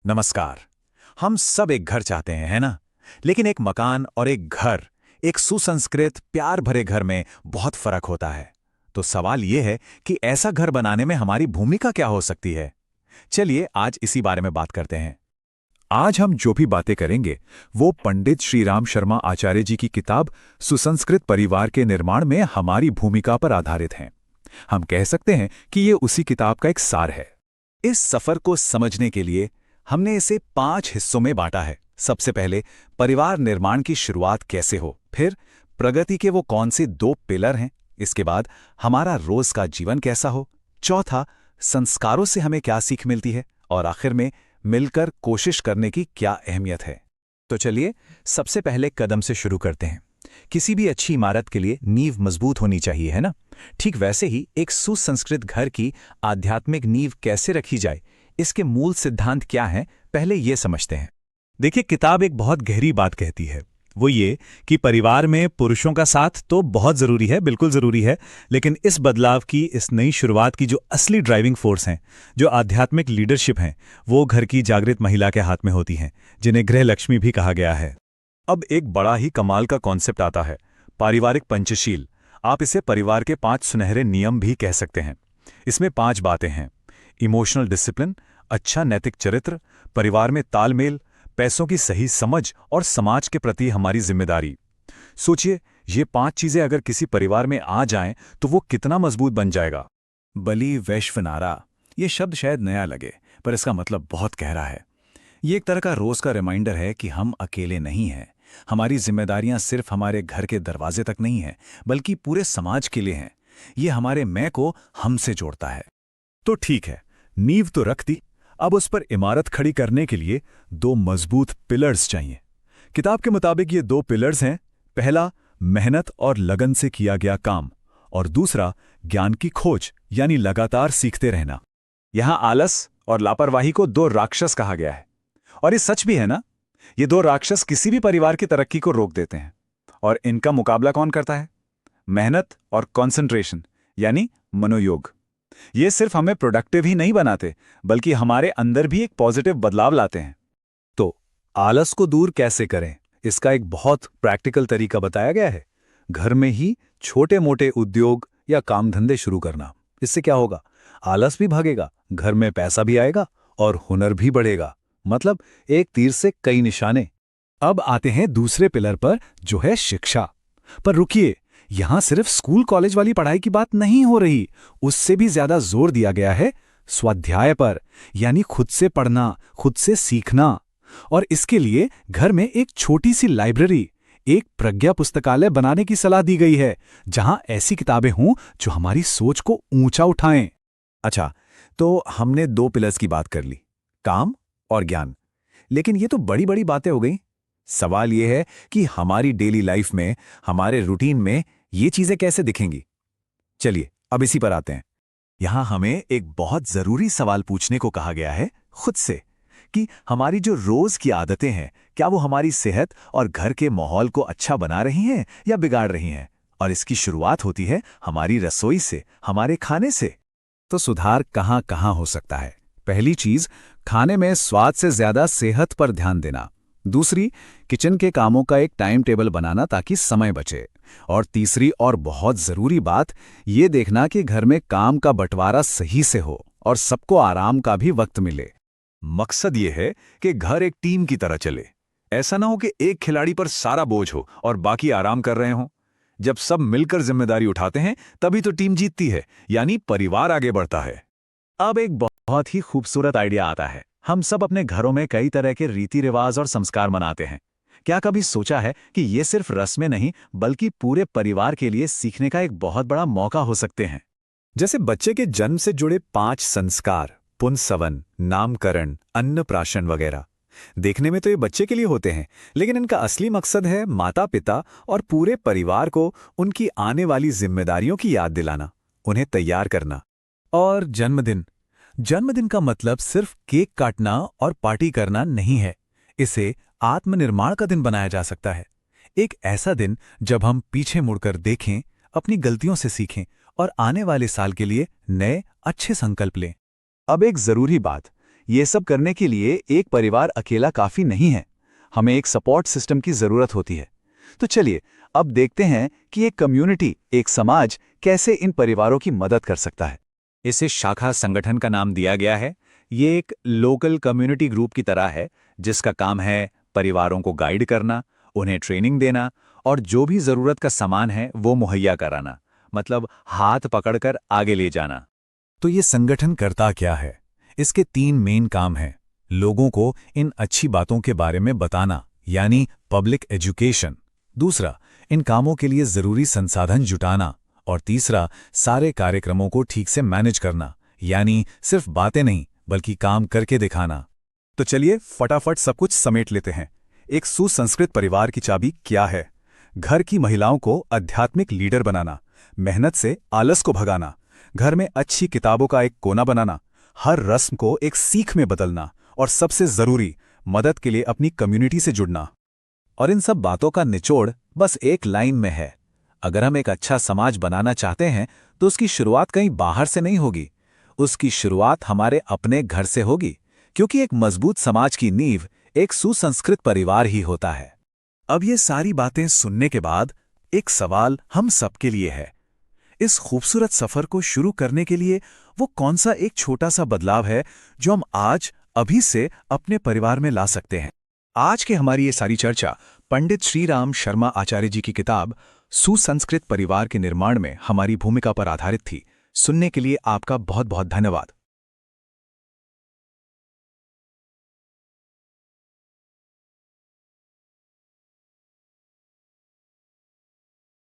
नमस्कार। हम सब एक घर चाहते हैं, है ना? लेकिन एक मकान और एक घर, एक सुसंस्कृत प्यार भरे घर में बहुत फर्क होता है। तो सवाल ये है कि ऐसा घर बनाने में हमारी भूमिका क्या हो सकती है। चलिए आज इसी बारे में बात करते हैं। आज हम जो भी बातें करेंगे वो पंडित श्रीराम शर्मा आचार्य जी की किताब सुसंस्कृत परिवार के निर्माण में हमारी भूमिका पर आधारित हैं। हम कह सकते हैं कि ये उसी किताब का एक सार है। इस सफर को समझने के लिए हमने इसे 5 हिस्सों में बांटा है। सबसे पहले परिवार निर्माण की शुरुआत कैसे हो, फिर प्रगति के वो कौन से 2 पिलर हैं, इसके बाद हमारा रोज का जीवन कैसा हो, चौथा संस्कारों से हमें क्या सीख मिलती है, और आखिर में मिलकर कोशिश करने की क्या अहमियत है। तो चलिए सबसे पहले कदम से शुरू करते हैं। किसी भी अच्छी इमारत के लिए नींव मजबूत होनी चाहिए, है ना? ठीक वैसे ही एक सुसंस्कृत घर की आध्यात्मिक नींव कैसे रखी जाए, इसके मूल सिद्धांत क्या हैं, पहले ये समझते हैं। देखिए, किताब एक बहुत गहरी बात कहती है। वो ये कि परिवार में पुरुषों का साथ तो बहुत जरूरी है, बिल्कुल जरूरी है, लेकिन इस बदलाव की, इस नई शुरुआत की जो असली ड्राइविंग फोर्स हैं, जो आध्यात्मिक लीडरशिप हैं, वो घर की जागृत महिला के हाथ में होती हैं, जिन्हें गृह लक्ष्मी भी कहा गया है। अब एक बड़ा ही कमाल का कॉन्सेप्ट आता है, पारिवारिक पंचशील। आप इसे परिवार के 5 सुनहरे नियम भी कह सकते हैं। इसमें 5 बातें हैं: इमोशनल डिसिप्लिन, अच्छा नैतिक चरित्र, परिवार में तालमेल, पैसों की सही समझ और समाज के प्रति हमारी जिम्मेदारी। सोचिए, ये 5 चीजें अगर किसी परिवार में आ जाएं तो वो कितना मजबूत बन जाएगा। बलि वैश्वनारा, ये शब्द शायद नया लगे, पर इसका मतलब बहुत गहरा है। ये एक तरह का रोज का रिमाइंडर है कि हम अकेले नहीं हैं। हमारी जिम्मेदारियां सिर्फ हमारे घर के दरवाजे तक नहीं हैं, बल्कि पूरे समाज के लिए हैं। ये हमारे मैं को हमसे जोड़ता है। तो ठीक है, नींव तो रख दी, अब उस पर इमारत खड़ी करने के लिए 2 मजबूत पिलर्स चाहिए। किताब के मुताबिक ये 2 पिलर्स हैं। पहला, मेहनत और लगन से किया गया काम, और दूसरा, ज्ञान की खोज, यानी लगातार सीखते रहना। यहां आलस और लापरवाही को 2 राक्षस कहा गया है। और ये सच भी है ना? ये 2 राक्षस किसी भी परिवार की तरक्की को रोक देते हैं। और इनका मुकाबला कौन करता है? मेहनत और कंसंट्रेशन, यानी मनोयोग। ये सिर्फ हमें प्रोडक्टिव ही नहीं बनाते, बल्कि हमारे अंदर भी एक पॉजिटिव बदलाव लाते हैं। तो आलस को दूर कैसे करें, इसका एक बहुत प्रैक्टिकल तरीका बताया गया है। घर में ही छोटे मोटे उद्योग या काम धंधे शुरू करना। इससे क्या होगा? आलस भी भागेगा, घर में पैसा भी आएगा और हुनर भी बढ़ेगा। मतलब एक तीर से कई निशाने। अब आते हैं दूसरे पिलर पर, जो है शिक्षा। पर रुकिए, यहां सिर्फ स्कूल कॉलेज वाली पढ़ाई की बात नहीं हो रही। उससे भी ज्यादा जोर दिया गया है स्वाध्याय पर, यानी खुद से पढ़ना, खुद से सीखना। और इसके लिए घर में एक छोटी सी लाइब्रेरी, एक प्रज्ञा पुस्तकालय बनाने की सलाह दी गई है, जहां ऐसी किताबें हों जो हमारी सोच को ऊंचा उठाएं। अच्छा, तो हमने 2 पिलर्स की बात कर ली, काम और ज्ञान। लेकिन ये तो बड़ी बड़ी बातें हो गई। सवाल ये है कि हमारी डेली लाइफ में, हमारे रूटीन में ये चीजें कैसे दिखेंगी। चलिए अब इसी पर आते हैं। यहां हमें एक बहुत जरूरी सवाल पूछने को कहा गया है खुद से, कि हमारी जो रोज की आदतें हैं, क्या वो हमारी सेहत और घर के माहौल को अच्छा बना रही हैं या बिगाड़ रही हैं। और इसकी शुरुआत होती है हमारी रसोई से, हमारे खाने से। तो सुधार कहां कहां हो सकता है? पहली चीज, खाने में स्वाद से ज्यादा सेहत पर ध्यान देना। दूसरी, किचन के कामों का एक टाइम टेबल बनाना ताकि समय बचे। और तीसरी और बहुत जरूरी बात, ये देखना कि घर में काम का बंटवारा सही से हो और सबको आराम का भी वक्त मिले। मकसद ये है कि घर एक टीम की तरह चले। ऐसा ना हो कि एक खिलाड़ी पर सारा बोझ हो और बाकी आराम कर रहे हों। जब सब मिलकर जिम्मेदारी उठाते हैं तभी तो टीम जीतती है, यानी परिवार आगे बढ़ता है। अब एक बहुत ही खूबसूरत आइडिया आता है। हम सब अपने घरों में कई तरह के रीति रिवाज और संस्कार मनाते हैं। क्या कभी सोचा है कि ये सिर्फ रस्में नहीं, बल्कि पूरे परिवार के लिए सीखने का एक बहुत बड़ा मौका हो सकते हैं? जैसे बच्चे के जन्म से जुड़े 5 संस्कार, पुंसवन, नामकरण, अन्नप्राशन वगैरह। देखने में तो ये बच्चे के लिए होते हैं, लेकिन इनका असली मकसद है माता पिता और पूरे परिवार को उनकी आने वाली जिम्मेदारियों की याद दिलाना, उन्हें तैयार करना। और जन्मदिन, जन्मदिन का मतलब सिर्फ केक काटना और पार्टी करना नहीं है। इसे आत्मनिर्माण का दिन बनाया जा सकता है। एक ऐसा दिन जब हम पीछे मुड़कर देखें, अपनी गलतियों से सीखें और आने वाले साल के लिए नए अच्छे संकल्प लें। अब एक जरूरी बात, ये सब करने के लिए एक परिवार अकेला काफी नहीं है, हमें एक सपोर्ट सिस्टम की जरूरत होती है। तो चलिए अब देखते हैं कि एक कम्युनिटी, एक समाज कैसे इन परिवारों की मदद कर सकता है। इसे शाखा संगठन का नाम दिया गया है। ये एक लोकल कम्युनिटी ग्रुप की तरह है, जिसका काम है परिवारों को गाइड करना, उन्हें ट्रेनिंग देना और जो भी जरूरत का सामान है वो मुहैया कराना, मतलब हाथ पकड़कर आगे ले जाना। तो ये संगठन करता क्या है? इसके 3 मेन काम हैं। लोगों को इन अच्छी बातों के बारे में बताना, यानी पब्लिक एजुकेशन। दूसरा, इन कामों के लिए जरूरी संसाधन जुटाना। और तीसरा, सारे कार्यक्रमों को ठीक से मैनेज करना, यानी सिर्फ बातें नहीं बल्कि काम करके दिखाना। तो चलिए फटाफट सब कुछ समेट लेते हैं। एक सुसंस्कृत परिवार की चाबी क्या है? घर की महिलाओं को आध्यात्मिक लीडर बनाना, मेहनत से आलस को भगाना, घर में अच्छी किताबों का एक कोना बनाना, हर रस्म को एक सीख में बदलना और सबसे जरूरी, मदद के लिए अपनी कम्युनिटी से जुड़ना। और इन सब बातों का निचोड़ बस एक लाइन में है। अगर हम एक अच्छा समाज बनाना चाहते हैं तो उसकी शुरुआत कहीं बाहर से नहीं होगी, उसकी शुरुआत हमारे अपने घर से होगी, क्योंकि एक मजबूत समाज की नींव एक सुसंस्कृत परिवार ही होता है। अब ये सारी बातें सुनने के बाद एक सवाल हम सबके लिए है। इस खूबसूरत सफर को शुरू करने के लिए वो कौन सा एक छोटा सा बदलाव है जो हम आज अभी से अपने परिवार में ला सकते हैं? आज के हमारी ये सारी चर्चा पंडित श्री राम शर्मा आचार्य जी की किताब सुसंस्कृत परिवार के निर्माण में हमारी भूमिका पर आधारित थी। सुनने के लिए आपका बहुत बहुत धन्यवाद।